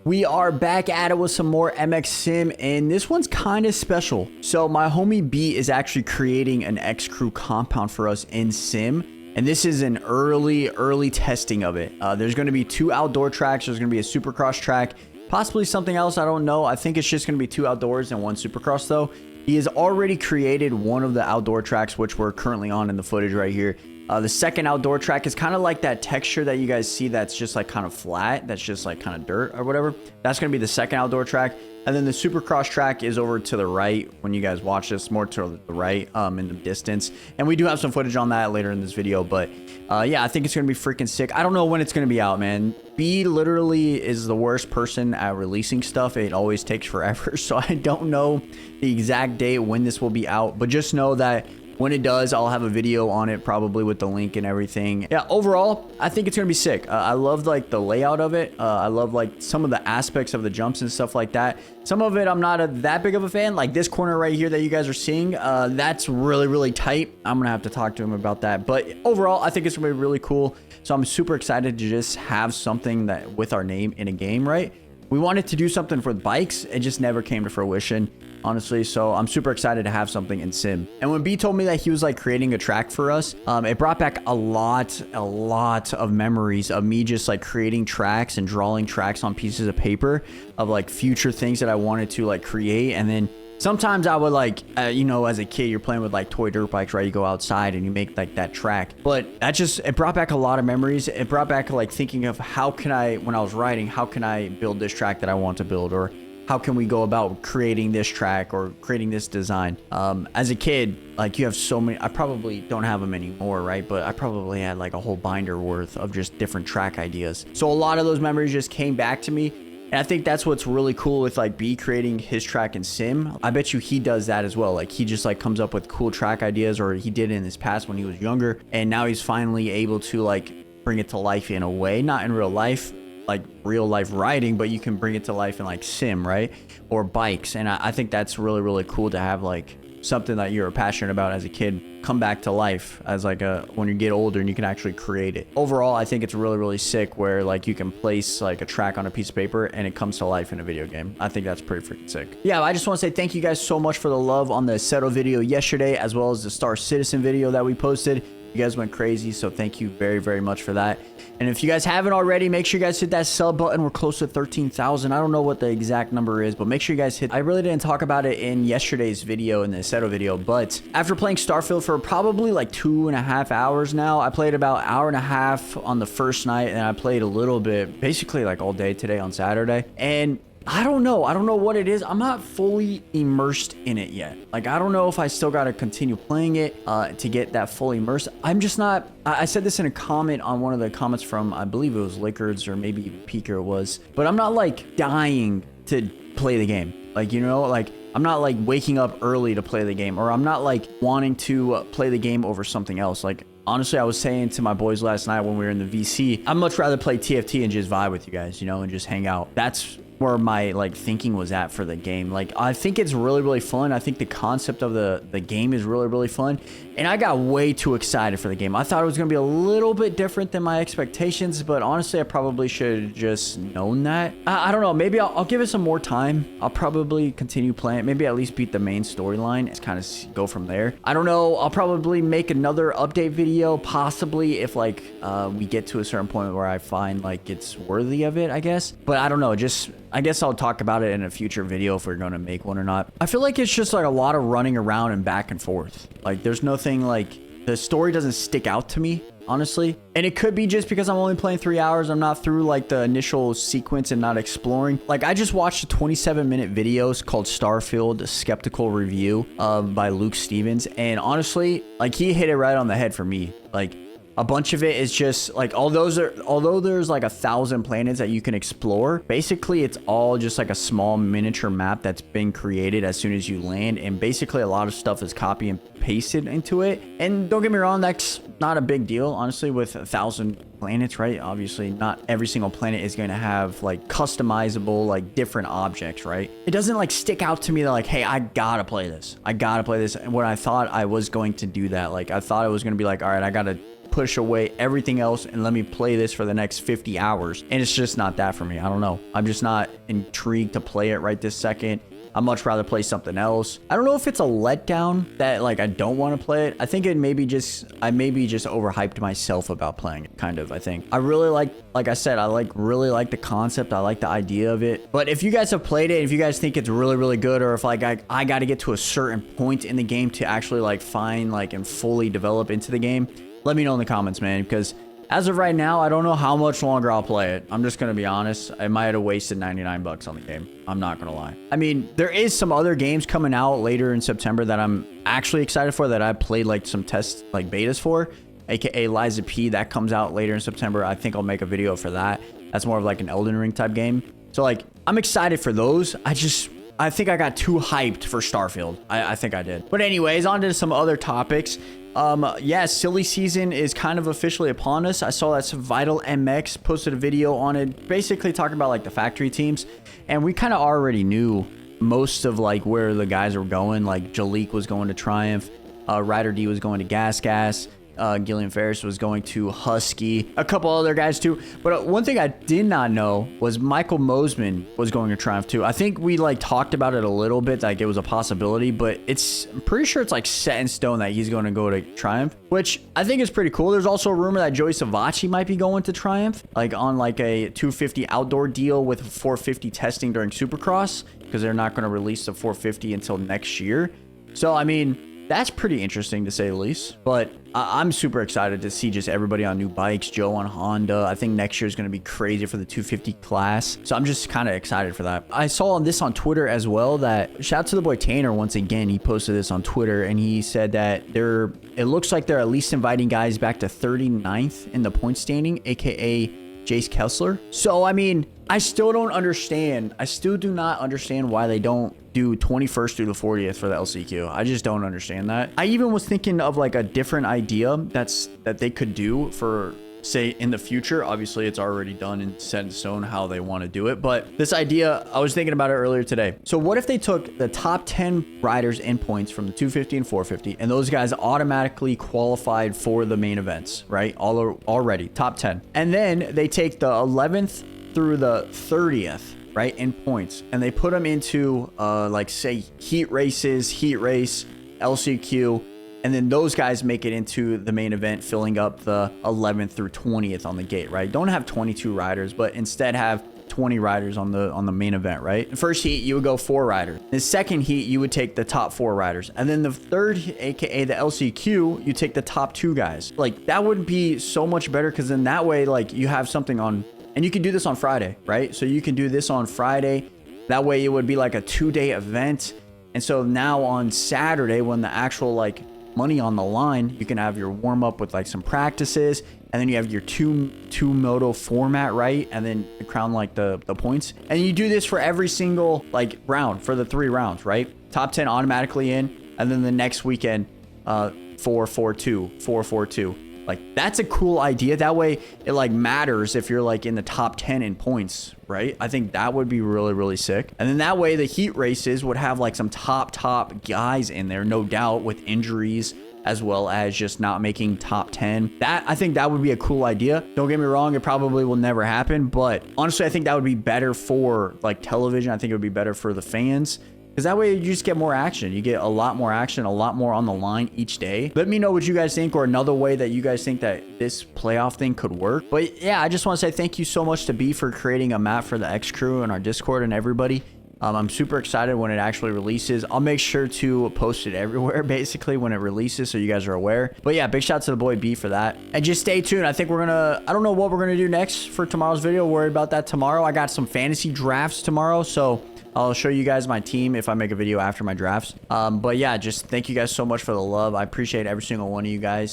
We are back at it with some more MX Sim, and this one's kind of special. So my homie B is actually creating an X Crew compound for us in Sim, and this is an early testing of it. There's going to be 2 outdoor tracks. There's going to be a supercross track, possibly something else. I don't know. I think it's just going to be 2 outdoors and 1 supercross though. He has already created one of the outdoor tracks, which we're currently on in the footage right here. The second outdoor track is kind of like that texture that you guys see that's just like kind of flat. That's just like kind of dirt or whatever. That's going to be the second outdoor track. And then the supercross track is over to the right when you guys watch this, more to the right in the distance. And we do have some footage on that later in this video. But yeah, I think it's going to be freaking sick. I don't know when it's going to be out, man. B literally is the worst person at releasing stuff. It always takes forever. So I don't know the exact date when this will be out. But just know that when it does, I'll have a video on it, probably with the link and everything. Yeah, overall, I think it's gonna be sick. I love like the layout of it. I love like some of the aspects of the jumps and stuff like that. Some of it I'm not that big of a fan. Like this corner right here that you guys are seeing, that's really tight. I'm gonna have to talk to him about that. But overall, I think it's gonna be really cool. So I'm super excited to just have something that with our name in a game, right? We wanted to do something for bikes. It just never came to fruition, honestly. So I'm super excited to have something in Sim. And when B told me that he was like creating a track for us, it brought back a lot of memories of me just like creating tracks and drawing tracks on pieces of paper of like future things that I wanted to like create. And then sometimes I would like, you know, as a kid, you're playing with like toy dirt bikes, right? You go outside and you make like that track. But that just, it brought back a lot of memories. It brought back like thinking of how can I, when I was writing, how can I build this track that I want to build? Or how can we go about creating this track or creating this design? As a kid, like you have so many, I probably don't have them anymore, right? But I probably had like a whole binder worth of just different track ideas. So a lot of those memories just came back to me. And I think that's what's really cool with like B creating his track in Sim. I bet you he does that as well. Like he just like comes up with cool track ideas, or he did in his past when he was younger. And now he's finally able to like bring it to life in a way, not in real life, like real life riding, but you can bring it to life in like Sim, right? Or bikes. And I think that's really cool to have like something that you're passionate about as a kid come back to life as like when you get older and you can actually create it. Overall, I think it's really sick where like you can place like a track on a piece of paper and it comes to life in a video game. I think that's pretty freaking sick. Yeah, I just want to say thank you guys so much for the love on the Seto video yesterday, as well as the Star Citizen video that we posted. You guys went crazy, so thank you very much for that. And if you guys haven't already, make sure you guys hit that sub button. We're close to 13,000. I don't know what the exact number is, but make sure you guys hit. I really didn't talk about it in yesterday's video, in the Seto video, but after playing Starfield for probably like 2.5 hours now, I played about 1.5 hours on the first night, and I played a little bit, basically like all day today on Saturday. And I don't know what it is. I'm not fully immersed in it yet. Like, I don't know if I still got to continue playing it to get that fully immersed. I'm just not. I said this in a comment on one of the comments from, I believe it was Lickers or maybe Peeker it was, but I'm not like dying to play the game. Like, you know, like I'm not like waking up early to play the game, or I'm not like wanting to play the game over something else. Like, honestly, I was saying to my boys last night when we were in the VC, I'd much rather play TFT and just vibe with you guys, you know, and just hang out. That's where my like thinking was at for the game. Like, I think it's really fun. I think the concept of the game is really fun, and I got way too excited for the game. I thought it was gonna be a little bit different than my expectations, but honestly I probably should have just known that. I don't know, maybe I'll give it some more time. I'll probably continue playing it, maybe at least beat the main storyline and kind of go from there. I don't know, I'll probably make another update video, possibly if like we get to a certain point where I find like it's worthy of it, I guess. But I don't know, just I guess I'll talk about it in a future video if we're going to make one or not. I feel like it's just like a lot of running around and back and forth. Like, there's nothing like, the story doesn't stick out to me, honestly. And it could be just because I'm only playing 3 hours. I'm not through like the initial sequence and not exploring. Like, I just watched a 27-minute video called Starfield Skeptical Review by Luke Stevens. And honestly, like, he hit it right on the head for me. Like, a bunch of it is just like, although there's like 1,000 planets that you can explore, basically it's all just like a small miniature map that's been created as soon as you land, and basically a lot of stuff is copy and pasted into it. And don't get me wrong, that's not a big deal, honestly, with 1,000 planets, right? Obviously not every single planet is going to have like customizable like different objects, right? It doesn't like stick out to me that like, hey, I gotta play this. And when I thought I was going to do that, like I thought it was going to be like, all right, I gotta push away everything else and let me play this for the next 50 hours. And it's just not that for me. I don't know. I'm just not intrigued to play it right this second. I'd much rather play something else. I don't know if it's a letdown that like I don't want to play it. I think it maybe just I maybe just overhyped myself about playing it, kind of. I think I really like I said, I really like the concept. I like the idea of it. But if you guys have played it, if you guys think it's really good, or if like I got to get to a certain point in the game to actually like find like and fully develop into the game, let me know in the comments, man, because as of right now, I don't know how much longer I'll play it. I'm just going to be honest. I might have wasted 99 bucks on the game. I'm not going to lie. I mean, there is some other games coming out later in September that I'm actually excited for, that I played like some test like betas for, aka Liza P. That comes out later in September. I think I'll make a video for that. That's more of like an Elden Ring type game. So like, I'm excited for those. I think I got too hyped for Starfield. I think I did. But anyways, on to some other topics. Yeah, silly season is kind of officially upon us. I saw that Vital MX posted a video on it, basically talking about like the factory teams, and we kind of already knew most of like where the guys were going. Like Jalik was going to Triumph, Ryder D was going to Gas. Gillian Ferris was going to Husky, a couple other guys too. But one thing I did not know was Michael Mosman was going to Triumph too. I think we like talked about it a little bit, like it was a possibility, but I'm pretty sure it's like set in stone that he's going to go to Triumph, which I think is pretty cool. There's also a rumor that Joey Savacci might be going to Triumph, like on like a 250 outdoor deal with 450 testing during Supercross, because they're not going to release the 450 until next year. So, I mean, that's pretty interesting to say the least. But I'm super excited to see just everybody on new bikes. Joe on Honda. I think next year is going to be crazy for the 250 class. So I'm just kind of excited for that. I saw this on Twitter as well, that shout out to the boy Tanner once again. He posted this on Twitter and he said that it looks like they're at least inviting guys back to 39th in the point standing, aka Jace Kessler. So I mean, I still don't understand. I still do not understand why they don't do 21st through the 40th for the LCQ. I just don't understand that. I even was thinking of like a different idea that they could do for, say, in the future. Obviously it's already done and set in stone how they want to do it, but this idea, I was thinking about it earlier today. So what if they took the top 10 riders in points from the 250 and 450, and those guys automatically qualified for the main events, right? Already top 10, and then they take the 11th through the 30th, right, in points, and they put them into like say heat race, LCQ, and then those guys make it into the main event, filling up the 11th through 20th on the gate, right? Don't have 22 riders, but instead have 20 riders on the main event, right? The first heat, you would go 4 riders. The second heat, you would take the top 4 riders. And then the third, aka the LCQ, you take the top 2 guys. Like, that would be so much better, because then that way, like, you have something on, and you can do this on Friday, right? So you can do this on Friday. That way it would be like a 2-day event. And so now on Saturday, when the actual like money on the line, you can have your warm up with like some practices, and then you have your two moto format, right? And then you crown like the points, and you do this for every single like round for the 3 rounds, right? Top 10 automatically in, and then the next weekend 4-4-2 4-4-2. Like, that's a cool idea. That way it like matters if you're like in the top 10 in points, right? I think that would be really sick. And then that way the heat races would have like some top guys in there, no doubt, with injuries as well as just not making top 10. I think that would be a cool idea. Don't get me wrong, it probably will never happen, but honestly, I think that would be better for like television. I think it would be better for the fans, because that way you just get more action. You get a lot more action, a lot more on the line each day. Let me know what you guys think, or another way that you guys think that this playoff thing could work. But yeah, I just want to say thank you so much to B for creating a map for the X crew and our Discord and everybody. I'm super excited when it actually releases. I'll make sure to post it everywhere basically when it releases, so you guys are aware. But yeah, big shout out to the boy B for that. And just stay tuned. I think I don't know what we're gonna do next for tomorrow's video. Worry about that tomorrow. I got some fantasy drafts tomorrow, so I'll show you guys my team if I make a video after my drafts. But yeah, just thank you guys so much for the love. I appreciate every single one of you guys.